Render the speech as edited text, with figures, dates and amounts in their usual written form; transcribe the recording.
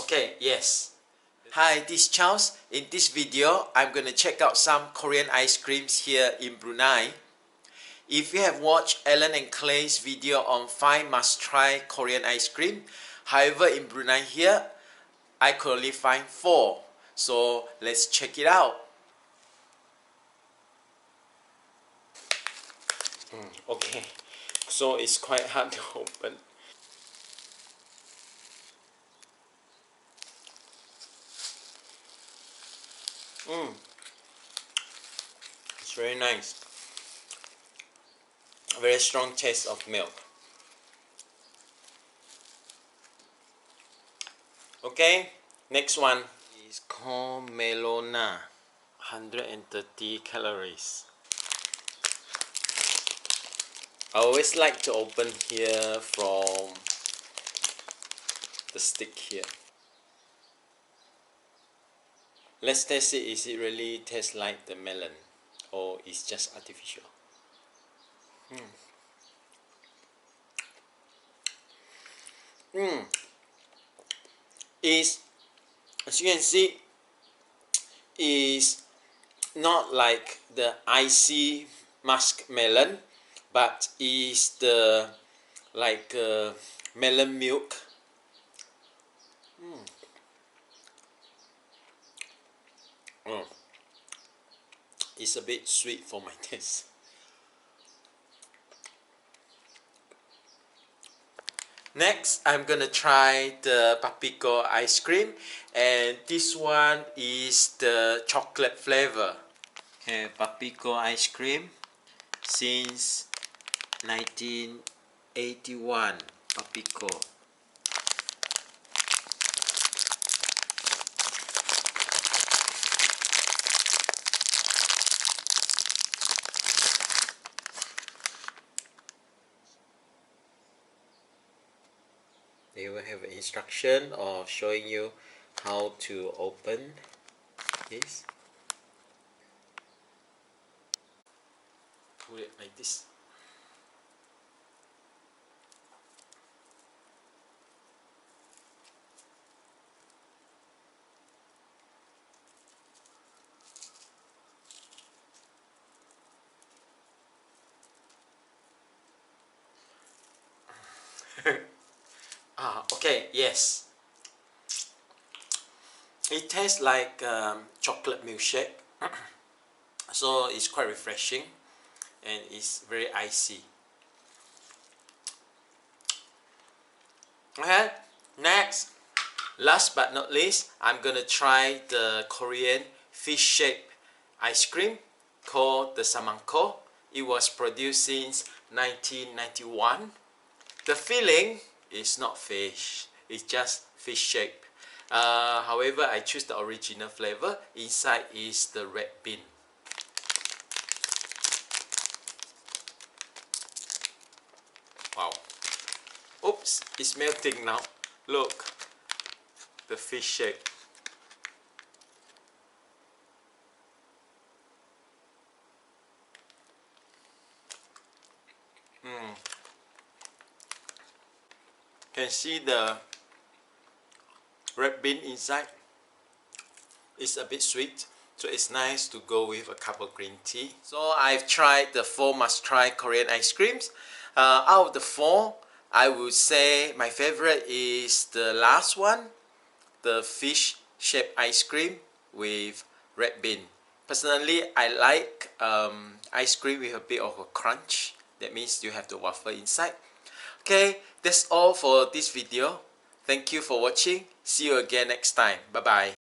Okay, yes. Hi, this is Charles. In this video, I'm gonna check out some Korean ice creams here in Brunei. If you have watched Ellen and Clay's video on 5 must-try Korean ice cream, however in Brunei here, I could only find 4. So let's check it out. Okay, so it's quite hard to open. It's very nice. A very strong taste of milk. Okay, next one is called Melona. 130 calories. I always like to open here from the stick here. Let's test it. Is it really taste like the melon or it's just artificial? Is, as you can see, is not like the icy muskmelon, but is the like melon milk. It's a bit sweet for my taste. Next, I'm gonna try the Papico ice cream, and this one is the chocolate flavor. Okay, Papico ice cream since 1981. Papico. They will have an instruction of showing you how to open this. Put it like this. Okay, yes. It tastes like chocolate milkshake. So it's quite refreshing and it's very icy. Okay, next, last but not least, I'm gonna try the Korean fish-shaped ice cream called the samangko. It was produced since 1991. The filling is not fish, it's just fish shape. However, I choose the original flavor. Inside is the red bean. Wow. Oops, it's melting now. Look, the fish shape. Can see the red bean inside. It's a bit sweet, so it's nice to go with a cup of green tea. So I've tried the 4 must-try Korean ice creams. Out of the 4, I would say my favorite is the last one, the fish-shaped ice cream with red bean. Personally, I like ice cream with a bit of a crunch. That means you have the waffle inside. Okay, that's all for this video. Thank you for watching. See you again next time. Bye bye.